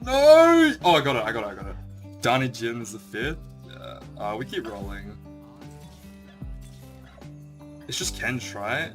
No! Oh, I got it. Danny Jin is the 5th. Yeah. We keep rolling. It's just Kench, right?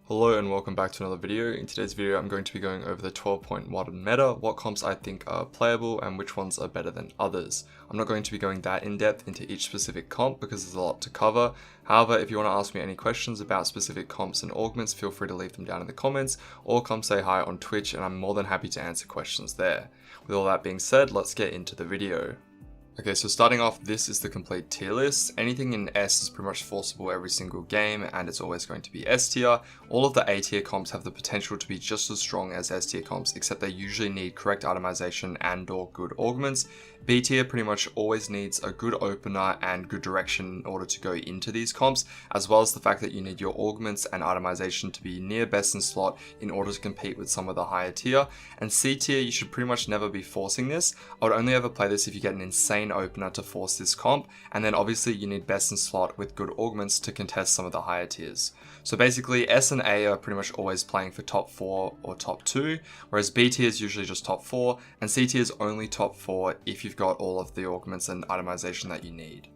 Hello and welcome back to another video. In today's video I'm going to be going over the 12-point modern meta, what comps I think are playable and which ones are better than others. I'm not going to be going that in depth into each specific comp because there's a lot to cover. However, if you want to ask me any questions about specific comps and augments, feel free to leave them down in the comments or come say hi on Twitch and I'm more than happy to answer questions there. With all that being said, let's get into the video. Okay, so starting off, this is the complete tier list. Anything in S is pretty much forceable every single game, and it's always going to be S tier. All of the A tier comps have the potential to be just as strong as S tier comps, except they usually need correct itemization and or good augments. B tier pretty much always needs a good opener and good direction in order to go into these comps, as well as the fact that you need your augments and itemization to be near best in slot in order to compete with some of the higher tier. And C tier, you should pretty much never be forcing this. I would only ever play this if you get an insane opener to force this comp, and then obviously you need best in slot with good augments to contest some of the higher tiers. So basically S and A are pretty much always playing for top 4 or top 2, whereas B tier is usually just top 4, and C tier is only top 4 if you've got all of the augments and itemization that you need.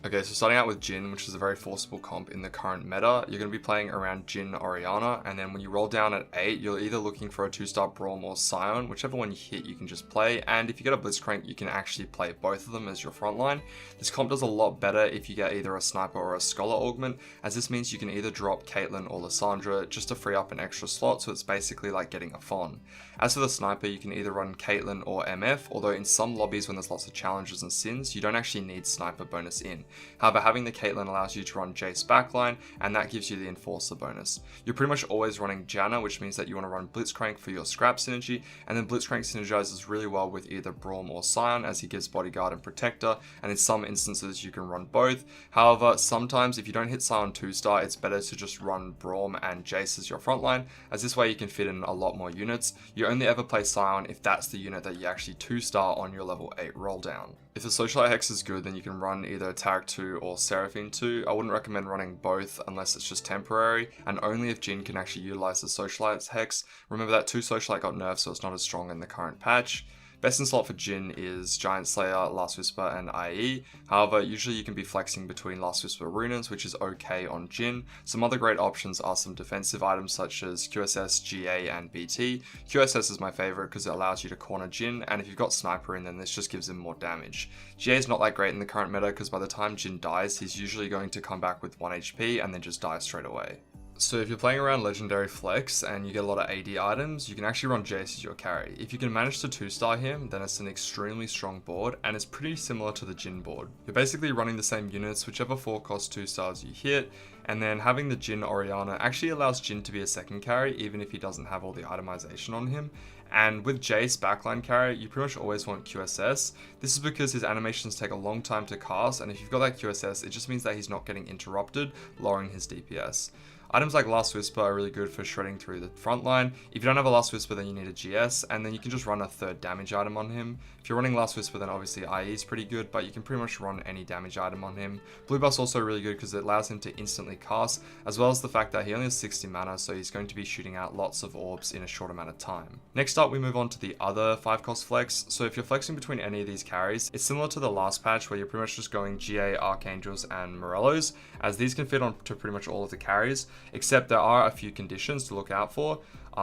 Okay, so starting out with Jhin, which is a very forceable comp in the current meta, you're going to be playing around Jhin Orianna, and then when you roll down at 8, you're either looking for a 2-star Braum or Scion, whichever one you hit you can just play, and if you get a Blitzcrank you can actually play both of them as your frontline. This comp does a lot better if you get either a Sniper or a Scholar augment, as this means you can either drop Caitlyn or Lissandra just to free up an extra slot, so it's basically like getting a Fawn. As for the Sniper, you can either run Caitlyn or MF, although in some lobbies when there's lots of challenges and sins, you don't actually need Sniper bonus in. However, having the Caitlyn allows you to run Jace backline, and that gives you the Enforcer bonus. You're pretty much always running Janna, which means that you want to run Blitzcrank for your scrap synergy, and then Blitzcrank synergizes really well with either Braum or Scion, as he gives Bodyguard and Protector, and in some instances you can run both. However, sometimes if you don't hit Scion 2-star, it's better to just run Braum and Jace as your frontline, as this way you can fit in a lot more units. You only ever play Scion if that's the unit that you actually 2-star on your level 8 roll down. If the Socialite Hex is good, then you can run either Tarik 2 or Seraphine 2. I wouldn't recommend running both unless it's just temporary, and only if Jhin can actually utilize the Socialite's Hex. Remember that 2 Socialite got nerfed, so it's not as strong in the current patch. Best in slot for Jhin is Giant Slayer, Last Whisper, and IE. However, usually you can be flexing between Last Whisper Runas, which is okay on Jhin. Some other great options are some defensive items such as QSS, GA, and BT. QSS is my favorite because it allows you to corner Jhin, and if you've got Sniper in, then this just gives him more damage. GA is not that great in the current meta because by the time Jhin dies, he's usually going to come back with 1 HP and then just die straight away. So if you're playing around Legendary Flex and you get a lot of AD items, you can actually run Jace as your carry. If you can manage to 2-star him, then it's an extremely strong board, and it's pretty similar to the Jhin board. You're basically running the same units, whichever 4 cost 2 stars you hit, and then having the Jhin Orianna actually allows Jhin to be a second carry, even if he doesn't have all the itemization on him. And with Jace backline carry, you pretty much always want QSS. This is because his animations take a long time to cast, and if you've got that QSS, it just means that he's not getting interrupted, lowering his DPS. Items like Last Whisper are really good for shredding through the front line. If you don't have a Last Whisper, then you need a GS, and then you can just run a 3rd damage item on him. If you're running Last Whisper, then obviously IE is pretty good, but you can pretty much run any damage item on him. Blue Buff's also really good because it allows him to instantly cast, as well as the fact that he only has 60 mana, so he's going to be shooting out lots of orbs in a short amount of time. Next up, we move on to the other 5-cost flex. So if you're flexing between any of these carries, it's similar to the last patch where you're pretty much just going GA, Archangels, and Morellos, as these can fit onto pretty much all of the carries, except there are a few conditions to look out for.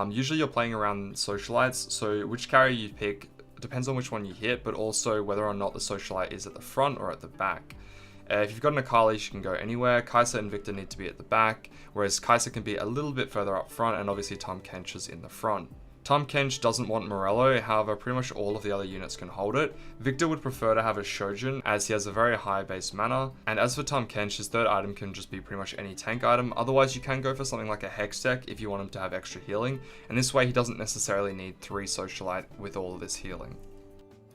Usually you're playing around Socialites, so which carry you pick depends on which one you hit, but also whether or not the Socialite is at the front or at the back. If you've got an Akali, she can go anywhere. Kai'Sa and Victor need to be at the back, whereas Kai'Sa can be a little bit further up front, and obviously Tahm Kench is in the front. Tahm Kench doesn't want Morello, however pretty much all of the other units can hold it. Victor would prefer to have a Shojin as he has a very high base mana, and as for Tahm Kench, his 3rd item can just be pretty much any tank item. Otherwise you can go for something like a Hex deck if you want him to have extra healing, and this way he doesn't necessarily need 3 Socialite with all of this healing.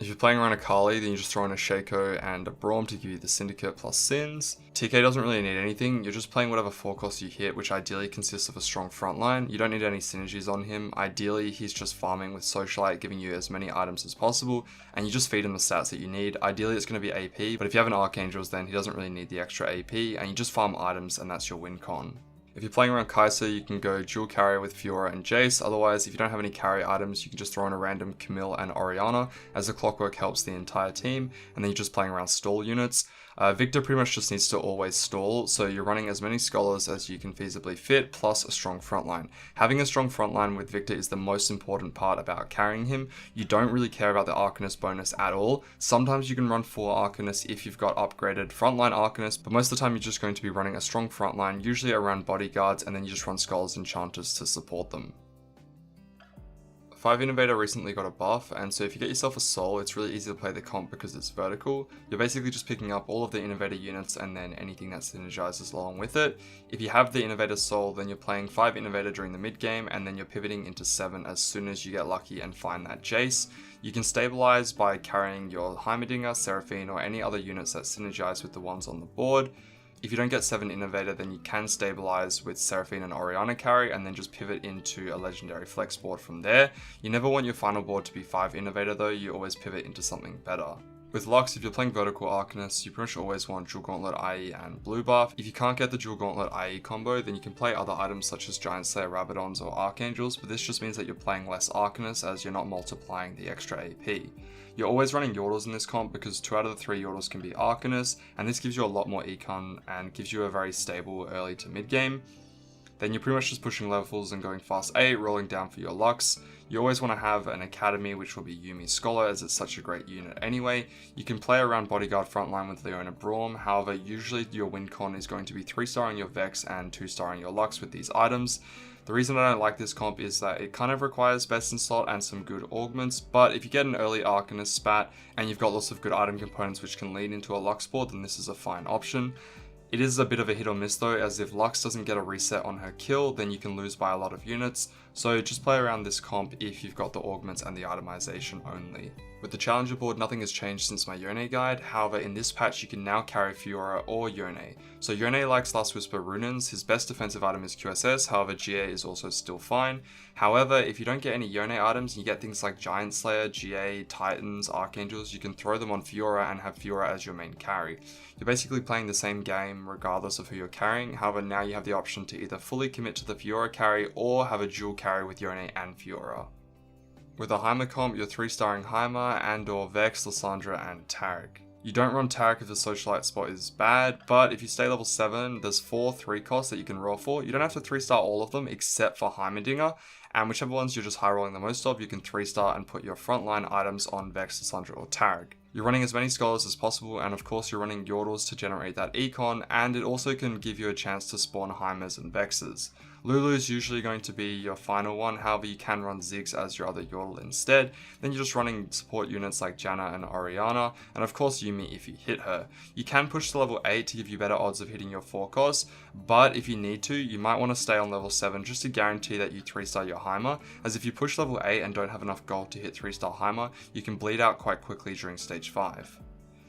If you're playing around Akali, then you just throw in a Shaco and a Braum to give you the Syndicate plus Sins. TK doesn't really need anything, you're just playing whatever 4 cost you hit, which ideally consists of a strong frontline. You don't need any synergies on him. Ideally, he's just farming with Socialite, giving you as many items as possible, and you just feed him the stats that you need. Ideally, it's going to be AP, but if you have an Archangels, then he doesn't really need the extra AP, and you just farm items, and that's your win con. If you're playing around Kai'Sa, you can go dual carry with Fiora and Jace. Otherwise, if you don't have any carry items, you can just throw in a random Camille and Orianna, as the clockwork helps the entire team, and then you're just playing around stall units. Victor pretty much just needs to always stall, so you're running as many scholars as you can feasibly fit, plus a strong frontline. Having a strong frontline with Victor is the most important part about carrying him. You don't really care about the Arcanist bonus at all. Sometimes you can run 4 Arcanist if you've got upgraded frontline Arcanist, but most of the time you're just going to be running a strong frontline, usually around bodyguards, and then you just run scholars and enchanters to support them. 5 Innovator recently got a buff, and so if you get yourself a soul, it's really easy to play the comp because it's vertical. You're basically just picking up all of the Innovator units and then anything that synergizes along with it. If you have the Innovator soul, then you're playing 5 Innovator during the mid game, and then you're pivoting into 7 as soon as you get lucky and find that Jace. You can stabilize by carrying your Heimerdinger, Seraphine, or any other units that synergize with the ones on the board. If you don't get 7 Innovator, then you can stabilize with Seraphine and Orianna carry and then just pivot into a legendary flex board from there. You never want your final board to be 5 Innovator though, you always pivot into something better. With Lux, if you're playing vertical Arcanists, you pretty much always want Dual Gauntlet IE and Blue Buff. If you can't get the Dual Gauntlet IE combo, then you can play other items such as Giant Slayer, Rabadons, or Archangels, but this just means that you're playing less Arcanists as you're not multiplying the extra AP. You're always running Yordles in this comp because 2 out of the 3 Yordles can be Arcanists, and this gives you a lot more econ and gives you a very stable early to mid game. Then you're pretty much just pushing levels and going fast 8, rolling down for your Lux. You always want to have an Academy, which will be Yuumi Scholar, as it's such a great unit anyway. You can play around Bodyguard frontline with Leona Braum, however usually your win con is going to be 3-starring your Vex and 2-starring your Lux with these items. The reason I don't like this comp is that it kind of requires best in slot and some good augments, but if you get an early Arcanist spat and you've got lots of good item components which can lead into a Lux board, then this is a fine option. It is a bit of a hit or miss though, as if Lux doesn't get a reset on her kill, then you can lose by a lot of units, so just play around this comp if you've got the augments and the itemization only. With the Challenger board, nothing has changed since my Yone guide, however in this patch you can now carry Fiora or Yone. So Yone likes Last Whisper Runins, his best defensive item is QSS, however GA is also still fine. However, if you don't get any Yone items and you get things like Giant Slayer, GA, Titans, Archangels, you can throw them on Fiora and have Fiora as your main carry. You're basically playing the same game regardless of who you're carrying, however now you have the option to either fully commit to the Fiora carry or have a dual carry with Yone and Fiora. With a Heimer comp, you're 3-starring Heimer, Andor, Vex, Lysandra, and Taric. You don't run Taric if the Socialite spot is bad, but if you stay level 7, there's 4 3 costs that you can roll for. You don't have to 3-star all of them except for Heimerdinger, and whichever ones you're just high rolling the most of, you can 3-star and put your frontline items on Vex, Lysandra, or Taric. You're running as many scholars as possible, and of course you're running Yordles to generate that econ, and it also can give you a chance to spawn Heimers and Vexes. Lulu is usually going to be your final one, however you can run Ziggs as your other Yordle instead. Then you're just running support units like Janna and Orianna, and of course Yuumi if you hit her. You can push to level 8 to give you better odds of hitting your 4 costs, but if you need to, you might want to stay on level 7 just to guarantee that you 3-star your Heimer, as if you push level 8 and don't have enough gold to hit 3-star Heimer, you can bleed out quite quickly during stage 5.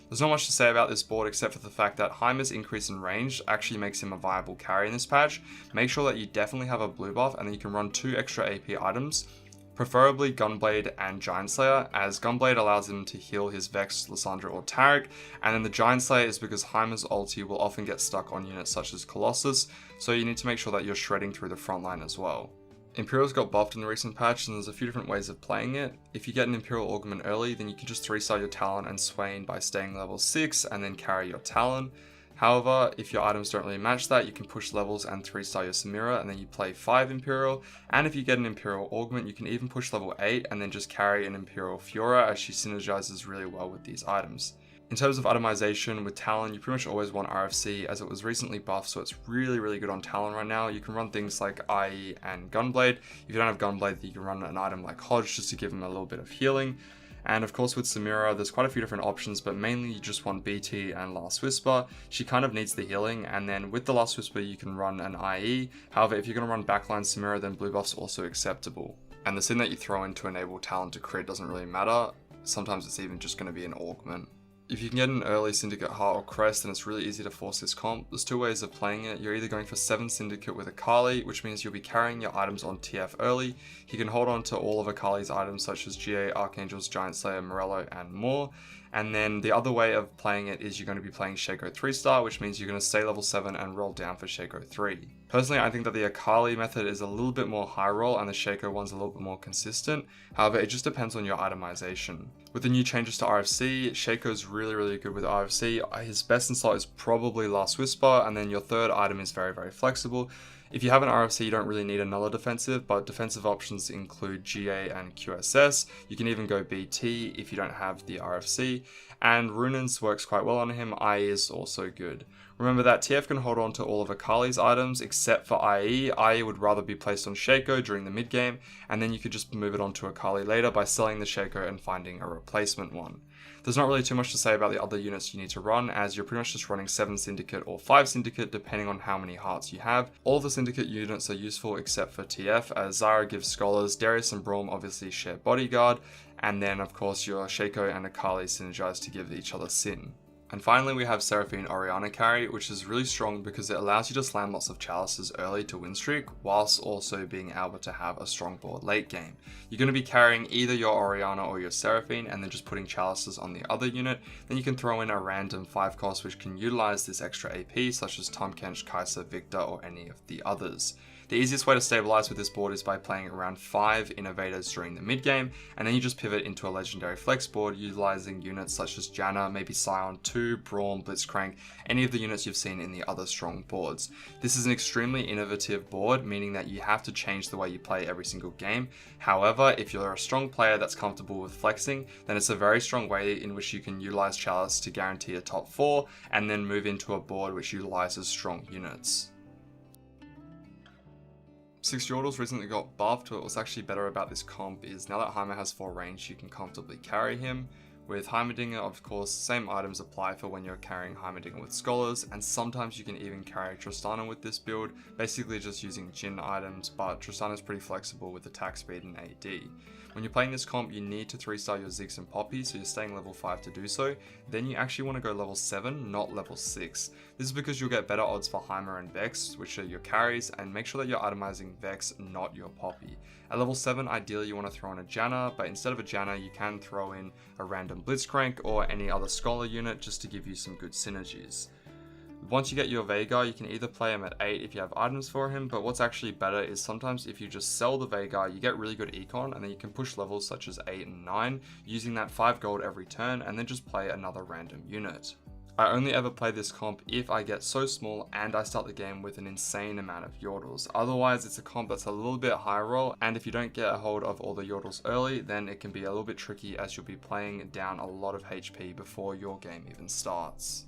There's not much to say about this board except for the fact that Heimer's increase in range actually makes him a viable carry in this patch. Make sure that you definitely have a blue buff and then you can run 2 extra AP items, preferably Gunblade and Giant Slayer, as Gunblade allows him to heal his Vex, Lysandra, or Taric, and then the Giant Slayer is because Heimer's ulti will often get stuck on units such as Colossus, so you need to make sure that you're shredding through the front line as well. Imperials got buffed in the recent patch and there's a few different ways of playing it. If you get an Imperial Augment early, then you can just 3-star your Talon and Swain by staying level 6 and then carry your Talon. However, if your items don't really match that, you can push levels and 3-star your Samira and then you play 5 Imperial. And if you get an Imperial Augment, you can even push level 8 and then just carry an Imperial Fiora as she synergizes really well with these items. In terms of itemization with Talon, you pretty much always want RFC as it was recently buffed, so it's really good on Talon right now. You can run things like IE and Gunblade. If you don't have Gunblade, you can run an item like Hodge just to give him a little bit of healing. And of course with Samira, there's quite a few different options, but mainly you just want BT and Last Whisper. She kind of needs the healing, and then with the Last Whisper you can run an IE. However, if you're going to run backline Samira, then blue buff's also acceptable. And the sin that you throw in to enable Talon to crit doesn't really matter. Sometimes it's even just going to be an augment. If you can get an early Syndicate Heart or Crest, then it's really easy to force this comp. There's 2 ways of playing it. You're either going for 7 Syndicate with Akali, which means you'll be carrying your items on TF early. He can hold on to all of Akali's items such as GA, Archangels, Giant Slayer, Morello, and more. And then the other way of playing it is you're going to be playing Shaco 3-star, which means you're going to stay level 7 and roll down for Shaco 3. Personally, I think that the Akali method is a little bit more high roll and the Shaco one's a little bit more consistent. However, it just depends on your itemization. With the new changes to RFC, Shaco's really good with RFC. His best in slot is probably Last Whisper, and then your third item is very flexible. If you have an RFC, you don't really need another defensive, but defensive options include GA and QSS. You can even go BT if you don't have the RFC, and Runin's works quite well on him. IE is also good. Remember that TF can hold on to all of Akali's items except for IE. IE would rather be placed on Shaco during the mid game, and then you could just move it on to Akali later by selling the Shaco and finding a replacement one. There's not really too much to say about the other units you need to run, as you're pretty much just running 7 Syndicate or 5 Syndicate depending on how many hearts you have. All the Syndicate units are useful except for TF, as Zyra gives Scholars, Darius and Braum obviously share Bodyguard, and then of course your Shaco and Akali synergize to give each other Sin. And finally we have Seraphine Orianna carry, which is really strong because it allows you to slam lots of chalices early to win streak, whilst also being able to have a strong board late game. You're going to be carrying either your Orianna or your Seraphine and then just putting chalices on the other unit. Then you can throw in a random 5 cost which can utilize this extra AP, such as Tahm Kench, Kai'Sa, Victor, or any of the others. The easiest way to stabilize with this board is by playing around 5 innovators during the mid game, and then you just pivot into a legendary flex board utilizing units such as Janna, maybe Sion 2, Braum, Blitzcrank, any of the units you've seen in the other strong boards. This is an extremely innovative board, meaning that you have to change the way you play every single game. However, if you're a strong player that's comfortable with flexing, then it's a very strong way in which you can utilize Chalice to guarantee a top 4, and then move into a board which utilizes strong units. 6 Yordles recently got buffed. What's actually better about this comp is now that Heimer has 4 range, you can comfortably carry him. With Heimerdinger, of course, same items apply for when you're carrying Heimerdinger with Scholars, and sometimes you can even carry Tristana with this build, basically just using Jhin items, but Tristana's pretty flexible with attack speed and AD. When you're playing this comp, you need to 3-star your Ziggs and Poppy, so you're staying level 5 to do so. Then you actually want to go level 7, not level 6. This is because you'll get better odds for Heimer and Vex, which are your carries, and make sure that you're itemizing Vex, not your Poppy. At level 7, ideally you want to throw in a Janna, but instead of a Janna, you can throw in a random Blitzcrank or any other Scholar unit just to give you some good synergies. Once you get your Veigar, you can either play him at 8 if you have items for him, but what's actually better is sometimes if you just sell the Veigar, you get really good econ, and then you can push levels such as 8 and 9, using that 5 gold every turn, and then just play another random unit. I only ever play this comp if I get so small and I start the game with an insane amount of Yordles. Otherwise, it's a comp that's a little bit high roll, and if you don't get a hold of all the Yordles early, then it can be a little bit tricky as you'll be playing down a lot of HP before your game even starts.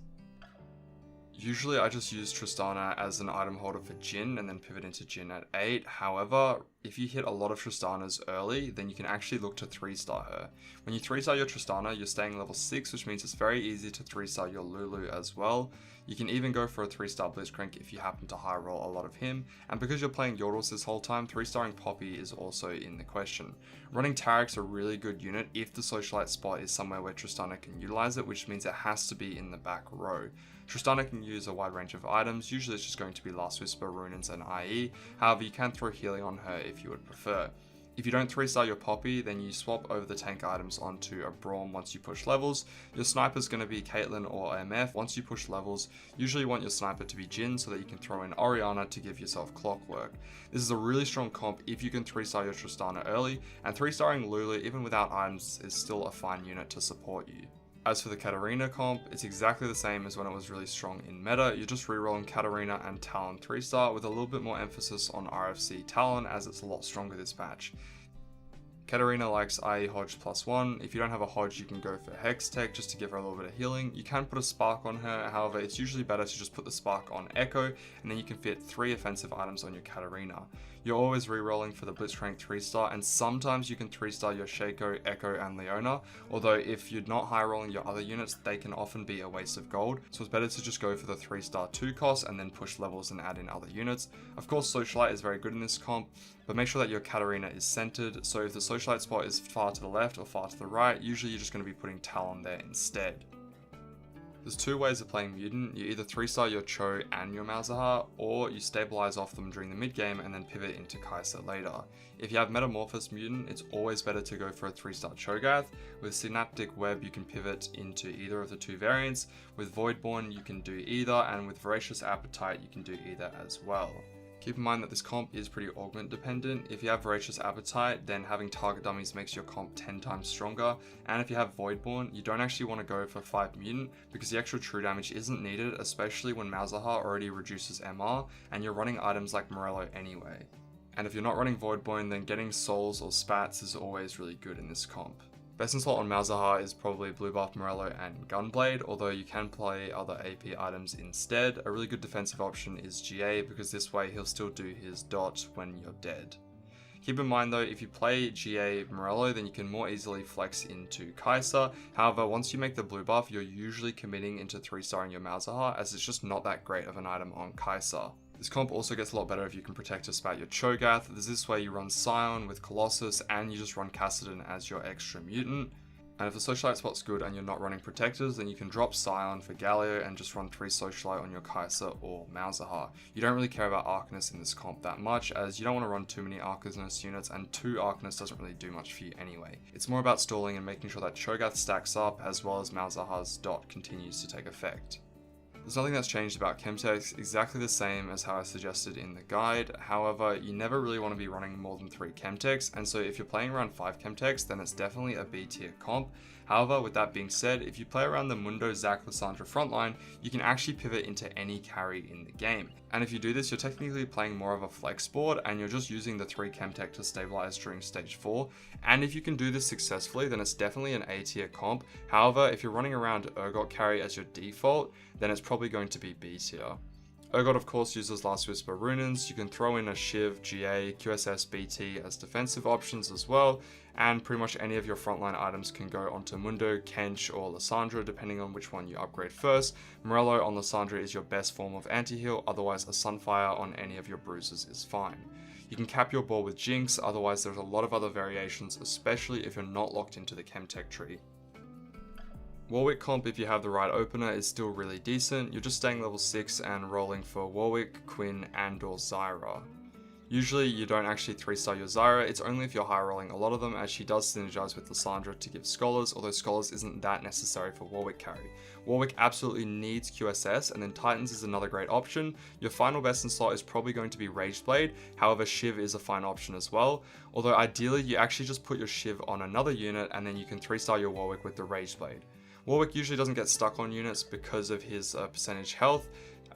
Usually I just use Tristana as an item holder for Jhin and then pivot into Jhin at 8. However, if you hit a lot of Tristanas early, then you can actually look to 3-star her. When you 3-star your Tristana, you're staying level 6, which means it's very easy to 3-star your Lulu as well. You can even go for a 3-star Blitzcrank if you happen to high roll a lot of him, and because you're playing Yordles this whole time, 3-starring Poppy is also in the question. Running Tarek's a really good unit if the Socialite spot is somewhere where Tristana can utilize it, which means it has to be in the back row. Tristana can use a wide range of items, usually it's just going to be Last Whisper, Runin's and IE, however you can throw healing on her if you would prefer. If you don't 3-star your Poppy, then you swap over the tank items onto a Braum once you push levels. Your sniper's going to be Caitlyn or MF. Once you push levels, usually you want your sniper to be Jhin so that you can throw in Orianna to give yourself clockwork. This is a really strong comp if you can 3-star your Tristana early, and 3-starring Lulu even without items is still a fine unit to support you. As for the Katarina comp, it's exactly the same as when it was really strong in meta. You're just rerolling Katarina and Talon 3-star with a little bit more emphasis on RFC Talon as it's a lot stronger this patch. Katarina likes IE Hodge +1. If you don't have a Hodge, you can go for Hex Tech just to give her a little bit of healing. You can put a Spark on her, however, it's usually better to just put the Spark on Echo, and then you can fit 3 offensive items on your Katarina. You're always rerolling for the Blitzcrank 3-star, and sometimes you can 3-star your Shaco, Echo, and Leona, although if you're not high rolling your other units, they can often be a waste of gold, so it's better to just go for the 3-star 2 cost and then push levels and add in other units. Of course, Socialite is very good in this comp, but make sure that your Katarina is centered, so if the Socialite spot is far to the left or far to the right, usually you're just going to be putting Talon there instead. There's two ways of playing Mutant. You either 3-star your Cho and your Malzahar, or you stabilize off them during the mid game and then pivot into Kai'Sa later. If you have Metamorphosis Mutant, it's always better to go for a 3-star Cho'Gath. With Synaptic Web, you can pivot into either of the two variants. With Voidborn, you can do either, and with Voracious Appetite, you can do either as well. Keep in mind that this comp is pretty augment dependent. If you have Voracious Appetite, then having target dummies makes your comp 10 times stronger, and if you have Voidborn, you don't actually want to go for 5 Mutant because the extra true damage isn't needed, especially when Malzahar already reduces MR and you're running items like Morello anyway. And if you're not running Voidborn, then getting Souls or Spats is always really good in this comp. Best in slot on Malzahar is probably Blue Buff Morello and Gunblade, although you can play other AP items instead. A really good defensive option is GA because this way he'll still do his dot when you're dead. Keep in mind though, if you play GA Morello, then you can more easily flex into Kai'Sa. However, once you make the blue buff, you're usually committing into 3-starring your Malzahar, as it's just not that great of an item on Kai'Sa. This comp also gets a lot better if you can protect or spat your Cho'Gath. This way you run Scion with Colossus and you just run Kassadin as your extra mutant. And if the Socialite spot's good and you're not running Protectors, then you can drop Scion for Galio and just run 3 Socialite on your Kai'Sa or Malzahar. You don't really care about Arcanist in this comp that much, as you don't want to run too many Arcanist units, and 2 Arcanist doesn't really do much for you anyway. It's more about stalling and making sure that Cho'Gath stacks up, as well as Malzahar's dot continues to take effect. There's nothing that's changed about Chemtechs, exactly the same as how I suggested in the guide. However, you never really want to be running more than 3 Chemtechs, and so if you're playing around 5 Chemtechs, then it's definitely a B tier comp. However, with that being said, if you play around the Mundo Zac Lissandra frontline, you can actually pivot into any carry in the game. And if you do this, you're technically playing more of a flex board, and you're just using the 3 Chemtech to stabilize during stage 4. And if you can do this successfully, then it's definitely an A tier comp. However, if you're running around Urgot carry as your default, then it's probably going to be B tier. Urgot of course uses Last Whisper Runins. You can throw in a Shiv, GA, QSS, BT as defensive options as well, and pretty much any of your frontline items can go onto Mundo, Kench, or Lissandra depending on which one you upgrade first. Morello on Lissandra is your best form of anti-heal, otherwise a Sunfire on any of your bruises is fine. You can cap your board with Jinx, otherwise there's a lot of other variations, especially if you're not locked into the Chemtech tree. Warwick comp, if you have the right opener, is still really decent. You're just staying level 6 and rolling for Warwick, Quinn, and or Zyra. Usually you don't actually 3-star your Zyra, it's only if you're high rolling a lot of them, as she does synergize with Lissandra to give Scholars, although Scholars isn't that necessary for Warwick carry. Warwick absolutely needs QSS, and then Titans is another great option. Your final best in slot is probably going to be Rageblade, however Shiv is a fine option as well, although ideally you actually just put your Shiv on another unit and then you can 3-star your Warwick with the Rageblade. Warwick usually doesn't get stuck on units because of his percentage health,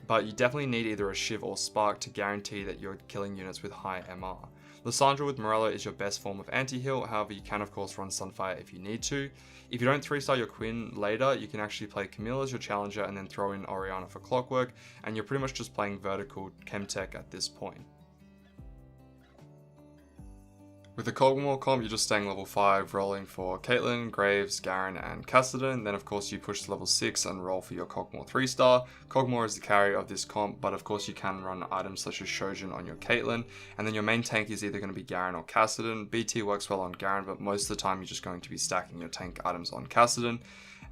but you definitely need either a Shiv or Spark to guarantee that you're killing units with high MR. Lissandra with Morello is your best form of anti-heal, however you can of course run Sunfire if you need to. If you don't 3-star your Quinn later, you can actually play Camille as your challenger and then throw in Orianna for Clockwork, and you're pretty much just playing vertical Chemtech at this point. With the Cogmore comp, you're just staying level 5, rolling for Caitlyn, Graves, Garen, and Kassadin. Then of course you push to level 6 and roll for your Cogmore 3-star. Cogmore is the carry of this comp, but of course you can run items such as Shojin on your Caitlyn. And then your main tank is either going to be Garen or Kassadin. BT works well on Garen, but most of the time you're just going to be stacking your tank items on Kassadin.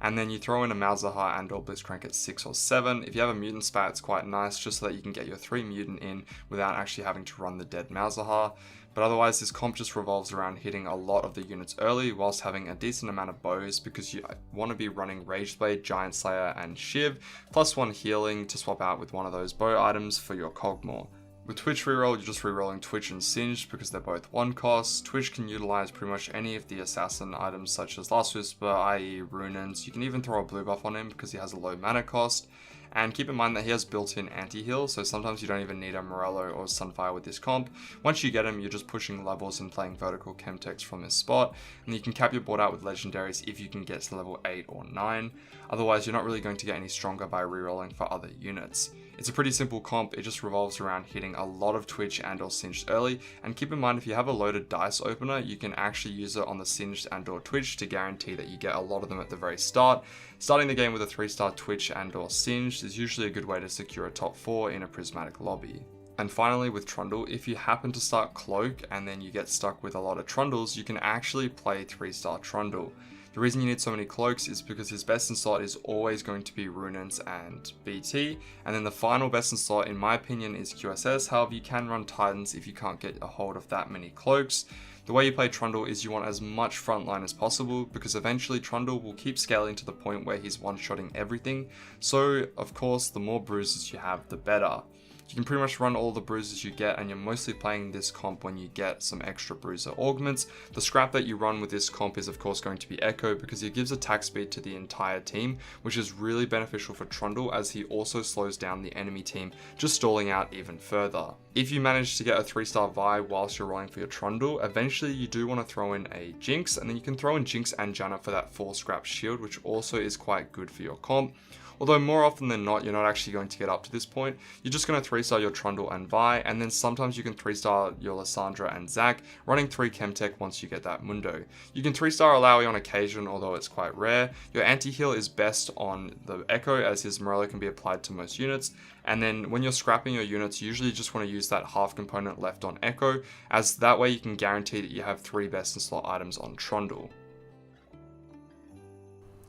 And then you throw in a Malzahar and or Blitzcrank at 6 or 7. If you have a mutant spat, it's quite nice just so that you can get your 3 mutant in without actually having to run the dead Malzahar. But otherwise this comp just revolves around hitting a lot of the units early whilst having a decent amount of bows, because you want to be running Rageblade, Giant Slayer, and Shiv, plus 1 healing to swap out with one of those bow items for your Cogmore. With Twitch reroll, you're just rerolling Twitch and Singed because they're both 1 cost. Twitch can utilize pretty much any of the assassin items such as Last Whisper, i.e. Runins. You can even throw a blue buff on him because he has a low mana cost. And keep in mind that he has built-in anti-heal, so sometimes you don't even need a Morello or Sunfire with this comp. Once you get him, you're just pushing levels and playing vertical Chemtechs from his spot, and you can cap your board out with legendaries if you can get to level 8 or 9. Otherwise, you're not really going to get any stronger by rerolling for other units. It's a pretty simple comp, it just revolves around hitting a lot of Twitch and or Singed early, and keep in mind if you have a loaded dice opener, you can actually use it on the Singed and or Twitch to guarantee that you get a lot of them at the very start. Starting the game with a 3-star Twitch and or Singed is usually a good way to secure a top 4 in a prismatic lobby. And finally with Trundle, if you happen to start Cloak and then you get stuck with a lot of Trundles, you can actually play 3-star Trundle. The reason you need so many cloaks is because his best in slot is always going to be Runins and BT, and then the final best in slot in my opinion is QSS. However, you can run Titans if you can't get a hold of that many cloaks. The way you play Trundle is you want as much frontline as possible, because eventually Trundle will keep scaling to the point where he's one-shotting everything. So of course, the more bruises you have, the better. You can pretty much run all the bruises you get, and you're mostly playing this comp when you get some extra bruiser augments. The scrap that you run with this comp is of course going to be Echo, because it gives attack speed to the entire team, which is really beneficial for Trundle, as he also slows down the enemy team, just stalling out even further. If you manage to get a 3-star Vi whilst you're rolling for your Trundle, eventually you do want to throw in a Jinx, and then you can throw in Jinx and Janna for that 4 scrap shield, which also is quite good for your comp. Although more often than not, you're not actually going to get up to this point. You're just going to 3-star your Trundle and Vi, and then sometimes you can 3-star your Lissandra and Zac, running 3 Chemtech once you get that Mundo. You can 3-star Alawi on occasion, although it's quite rare. Your anti-heal is best on the Echo, as his Morello can be applied to most units. And then when you're scrapping your units, you usually just want to use that half component left on Echo, as that way you can guarantee that you have 3 best in slot items on Trundle.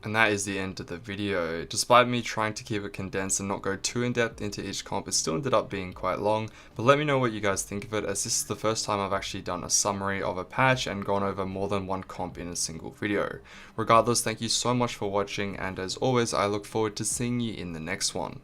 And that is the end of the video. Despite me trying to keep it condensed and not go too in depth into each comp, it still ended up being quite long. But let me know what you guys think of it, as this is the first time I've actually done a summary of a patch and gone over more than one comp in a single video. Regardless, thank you so much for watching, and as always, I look forward to seeing you in the next one.